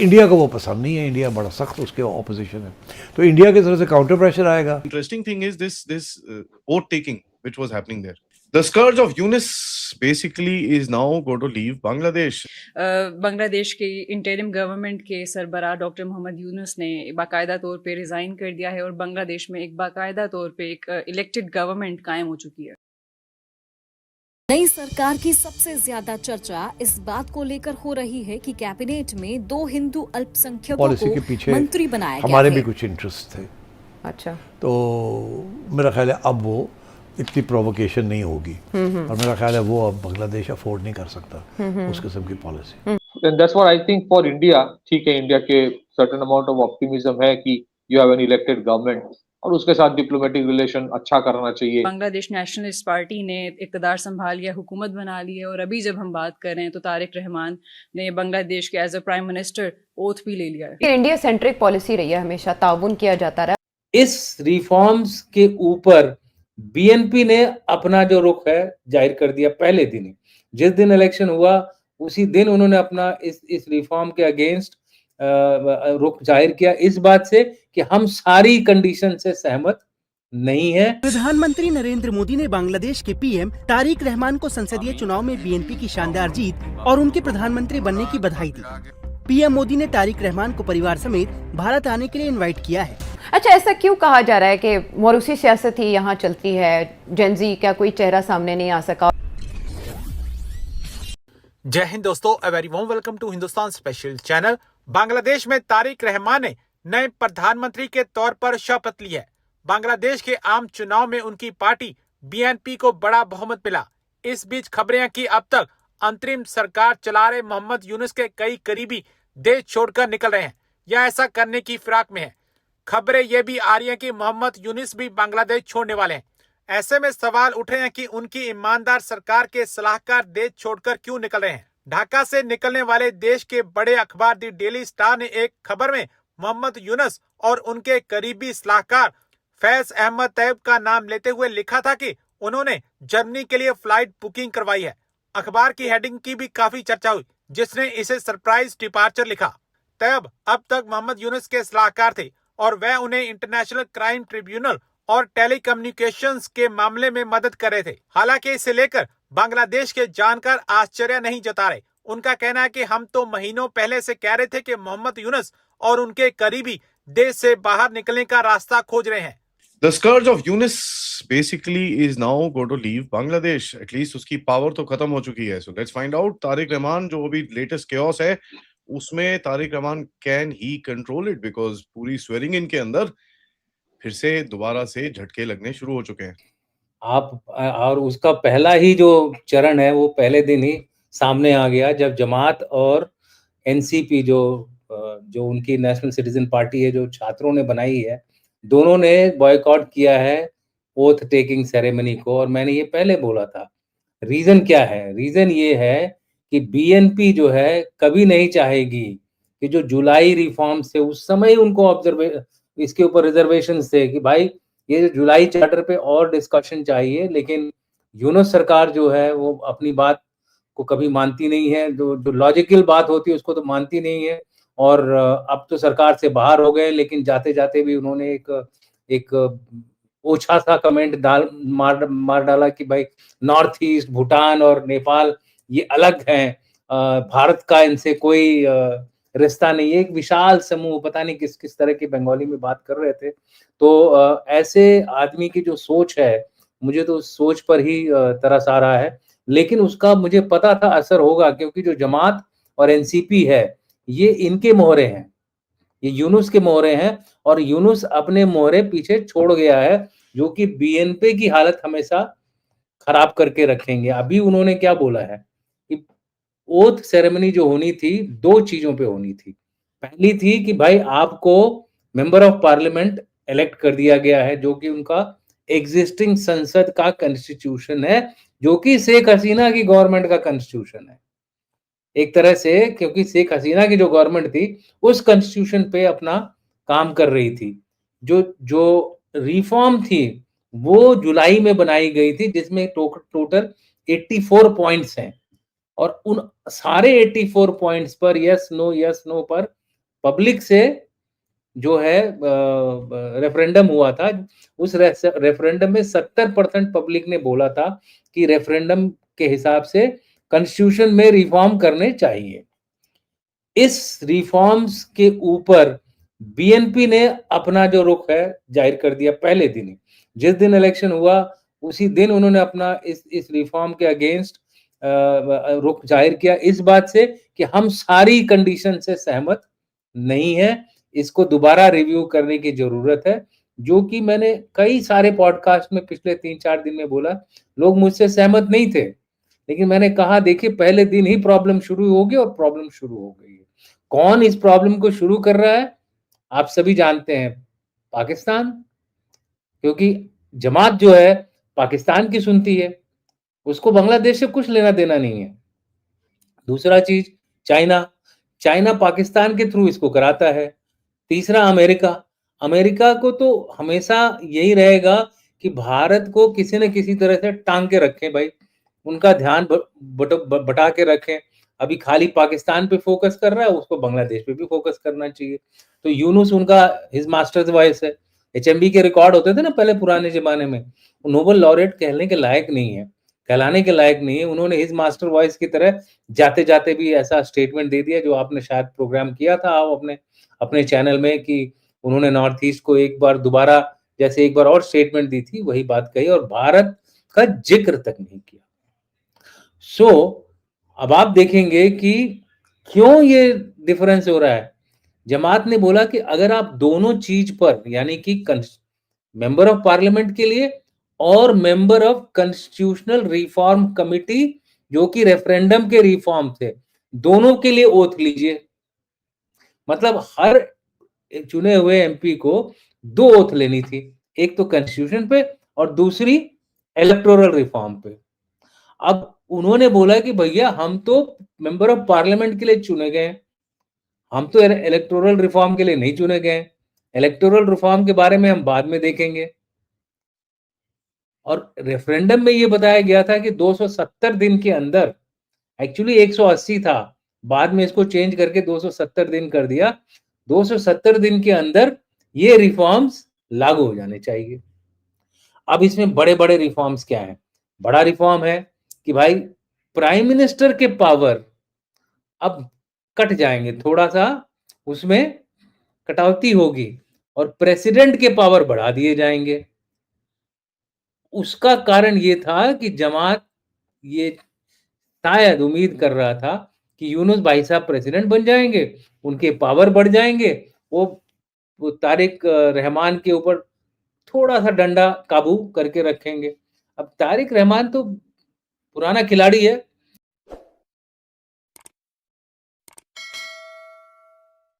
India को वो पसंद नहीं है, इंडिया बड़ा सख्त उसके ऑपोजिशन है, तो इंडिया की तरफ से काउंटर प्रेशर आएगा। Interesting thing is this vote taking which was happening there. The scourge of Yunus basically is now going to leave Bangladesh. Bangladesh की इंटरिम गवर्नमेंट के सरबराह डॉक्टर मोहम्मद यूनुस ने बाकायदा तौर पे रिज़ाइन कर दिया है और बांग्लादेश में एक बाकायदा तौर पे एक इलेक्टेड गवर्नमेंट कायम हो चुकी है। नई सरकार की सबसे ज्यादा चर्चा इस बात को लेकर हो रही है कि कैबिनेट में 2 हिंदू अल्पसंख्यकों पॉलिसी के को पीछे मंत्री बनाया गया हमारे है। भी कुछ इंटरेस्ट थे, अच्छा, तो मेरा ख्याल है अब वो इतनी प्रोवोकेशन नहीं होगी और मेरा ख्याल है वो अब बांग्लादेश अफोर्ड नहीं कर सकता उस किस्म की policy. And that's what I think for India. ठीक है, इंडिया के certain amount of optimism है कि you have an elected government और उसके साथ डिप्लोमेटिक रिलेशन अच्छा करना चाहिए। बांग्लादेश नेशनलिस्ट पार्टी ने इक़्तिदार संभाल लिया, हुकूमत बना ली है और अभी जब हम बात कर रहे हैं तो तारिक रहमान ने बांग्लादेश के as a prime minister oath भी ले लिया है। इंडिया सेंट्रिक पॉलिसी रही है, हमेशा ताउन किया जाता रहा। इस रिफॉर्म्स के ऊपर बीएनपी ने अपना जो रुख है जाहिर कर दिया पहले दिन ही। जिस दिन इलेक्शन हुआ उसी दिन उन्होंने अपना इस रिफॉर्म के अगेंस्ट रुख जाहिर किया, इस बात से कि हम सारी कंडीशन से सहमत नहीं है। प्रधानमंत्री नरेंद्र मोदी ने बांग्लादेश के पीएम तारिक रहमान को संसदीय चुनाव में बीएनपी की शानदार जीत और उनके प्रधानमंत्री बनने की बधाई दी। पीएम मोदी ने तारिक रहमान को परिवार समेत भारत आने के लिए इनवाइट किया है। अच्छा, ऐसा क्यों कहा जा रहा है कि मौरूसी सियासत ही यहाँ चलती है, जेनजी का कोई चेहरा सामने नहीं आ सका? जय हिंद दोस्तों, a very warm welcome to Hindustan special channel. Bangladesh में तारिक रहमान ने नए प्रधानमंत्री के तौर पर शपथ ली है। बांग्लादेश के आम चुनाव में उनकी पार्टी बीएनपी को बड़ा बहुमत मिला। इस बीच खबरें हैं कि अब तक अंतरिम सरकार चला रहे मोहम्मद यूनुस के कई करीबी देश छोड़कर निकल रहे हैं या ऐसा करने की फिराक में है। खबरें ये भी आ रही हैं कि मोहम्मद यूनुस भी बांग्लादेश छोड़ने वाले हैं। ऐसे में सवाल उठे हैं कि उनकी ईमानदार सरकार के सलाहकार देश छोड़कर क्यों निकल रहे हैं। ढाका से निकलने वाले देश के बड़े अखबार दी डेली स्टार ने एक खबर में मोहम्मद यूनुस और उनके करीबी सलाहकार फैज अहमद तैयब का नाम लेते हुए लिखा था कि उन्होंने जर्मनी के लिए फ्लाइट बुकिंग करवाई है। अखबार की हेडिंग की भी काफी चर्चा हुई, जिसने इसे सरप्राइज डिपार्चर लिखा। तैयब अब तक मोहम्मद यूनुस के सलाहकार थे और वह उन्हें इंटरनेशनल क्राइम ट्रिब्यूनल और टेलीकम्युनिकेशंस के मामले में मदद कर रहे थे। हालांकि इसे लेकर बांग्लादेश के जानकार आश्चर्य नहीं जता रहे। उनका कहना है कि हम तो महीनों पहले से कह रहे थे कि मोहम्मद यूनुस और उनके करीबी देश से बाहर निकलने का रास्ता खोज रहे हैं। The scourge of Yunus basically is now going to leave Bangladesh. At least उसकी पावर तो खत्म हो चुकी है। So let's find out Tariq Rahman जो अभी लेटेस्ट chaos है उसमें Tariq Rahman can he control it, because पूरी स्वेरिंग इन के अंदर फिर से दोबारा से झटके लगने शुरू हो चुके हैं। आप और उसका पहला ही जो चरण है वो पहले दिन ही सामने आ गया जब जमात और एनसीपी जो उनकी नेशनल सिटीजन पार्टी है जो छात्रों ने बनाई है, दोनों ने बॉयकॉट किया है ओथ टेकिंग सेरेमनी को। और मैंने ये पहले बोला था, रीजन क्या है? रीजन ये है कि बीएनपी जो है कभी नहीं चाहेगी कि जो जुलाई रिफॉर्म से उस समय उनको इसके ऊपर रिजर्वेशन थे कि भाई ये जो जुलाई चार्टर पे और डिस्कशन चाहिए, लेकिन यूनुस सरकार जो है वो अपनी बात को कभी मानती नहीं है। जो लॉजिकल बात होती है उसको तो मानती नहीं है। और अब तो सरकार से बाहर हो गए, लेकिन जाते जाते भी उन्होंने एक ओछा सा कमेंट मार डाला कि भाई नॉर्थ ईस्ट, भूटान और नेपाल ये अलग हैं, भारत का इनसे कोई रिश्ता नहीं है। एक विशाल समूह, पता नहीं किस किस तरह की बंगाली में बात कर रहे थे। तो ऐसे आदमी की जो सोच है, मुझे तो उस सोच पर ही तरस आ रहा है, लेकिन उसका मुझे पता था असर होगा, क्योंकि जो जमात और एनसीपी है ये इनके मोहरे हैं, ये यूनुस के मोहरे हैं और यूनुस अपने मोहरे पीछे छोड़ गया है जो कि बीएनपी की हालत हमेशा खराब करके रखेंगे। अभी उन्होंने क्या बोला है कि ओथ सेरेमनी जो होनी थी 2 चीजों पे होनी थी। पहली थी कि भाई आपको मेंबर ऑफ पार्लियामेंट इलेक्ट कर दिया गया है जो कि उनका एग्जिस्टिंग संसद का कॉन्स्टिट्यूशन है, जो कि शेख हसीना की गवर्नमेंट का कॉन्स्टिट्यूशन है एक तरह से, क्योंकि शेख हसीना की जो गवर्नमेंट थी उस कॉन्स्टिट्यूशन पे अपना काम कर रही थी। जो रिफॉर्म थी वो जुलाई में बनाई गई थी, जिसमें टोटल 84 पॉइंट्स हैं और उन सारे 84 पॉइंट्स पर यस नो पर पब्लिक से जो है रेफरेंडम हुआ था, उस रेफरेंडम में 70% पब्लिक ने बोला था कि रेफरेंडम के हिसाब से कॉन्स्टिट्यूशन में रिफॉर्म करने चाहिए। इस रिफॉर्म्स के ऊपर बीएनपी ने अपना जो रुख है जाहिर कर दिया पहले दिन ही। जिस दिन इलेक्शन हुआ उसी दिन उन्होंने अपना इस रिफॉर्म के अगेंस्ट रुख जाहिर किया, इस बात से कि हम सारी कंडीशन से सहमत नहीं है, इसको दोबारा रिव्यू करने की जरूरत है, जो कि मैंने कई सारे पॉडकास्ट में पिछले 3-4 दिन में बोला। लोग मुझसे सहमत नहीं थे, लेकिन मैंने कहा देखिए पहले दिन ही प्रॉब्लम शुरू होगी और प्रॉब्लम शुरू हो गई है। कौन इस प्रॉब्लम को शुरू कर रहा है आप सभी जानते हैं, पाकिस्तान, क्योंकि जमात जो है पाकिस्तान की सुनती है, उसको बांग्लादेश से कुछ लेना देना नहीं है। दूसरा चीज चाइना पाकिस्तान के थ्रू इसको कराता है। तीसरा अमेरिका को तो हमेशा यही रहेगा कि भारत को किसी न किसी तरह से टांग के रखें भाई, उनका ध्यान बटा के रखें। अभी खाली पाकिस्तान पे फोकस कर रहा है, उसको बांग्लादेश पे भी फोकस करना चाहिए। तो यूनुस उनका हिज मास्टर्स वॉइस है। एचएमबी के रिकॉर्ड होते थे ना पहले पुराने जमाने में, नोबेल लॉरेट कहने के लायक नहीं है, कहलाने के लायक नहीं है। उन्होंने हिज मास्टर वॉइस की तरह जाते जाते भी ऐसा स्टेटमेंट दे दिया, जो आपने शायद प्रोग्राम किया था आप अपने चैनल में, कि उन्होंने नॉर्थ ईस्ट को एक बार दोबारा जैसे एक बार और स्टेटमेंट दी थी वही बात कही और भारत का जिक्र तक नहीं किया। अब आप देखेंगे कि क्यों ये डिफरेंस हो रहा है। जमात ने बोला कि अगर आप दोनों चीज पर, यानी कि मेंबर ऑफ पार्लियामेंट के लिए और member of constitutional reform committee जो कि रेफरेंडम के रिफॉर्म थे, दोनों के लिए ओथ लीजिए। मतलब हर चुने हुए एमपी को 2 ओथ लेनी थी, एक तो कॉन्स्टिट्यूशन पे और दूसरी इलेक्टोरल रिफॉर्म पे। अब उन्होंने बोला कि भैया हम तो मेंबर ऑफ पार्लियामेंट के लिए चुने गए, हम तो इलेक्टोरल रिफॉर्म के लिए नहीं चुने गए। इलेक्टोरल रिफॉर्म के बारे में हम बाद में देखेंगे। और रेफरेंडम में ये बताया गया था कि 270 दिन के अंदर, एक्चुअली 180 था, बाद में इसको चेंज करके 270 दिन कर दिया। 270 दिन के अंदर ये रिफॉर्म्स लागू हो जाने चाहिए। अब इसमें बड़े बड़े रिफॉर्म्स क्या है? बड़ा रिफॉर्म है कि भाई प्राइम मिनिस्टर के पावर अब कट जाएंगे, थोड़ा सा उसमें कटौती होगी और प्रेसिडेंट के पावर बढ़ा दिए जाएंगे। उसका कारण ये था कि जमात ये शायद उम्मीद कर रहा था कि यूनुस भाई साहब प्रेसिडेंट बन जाएंगे, उनके पावर बढ़ जाएंगे, वो तारिक रहमान के ऊपर थोड़ा सा डंडा काबू करके रखेंगे। अब तारिक रहमान तो पुराना खिलाड़ी है,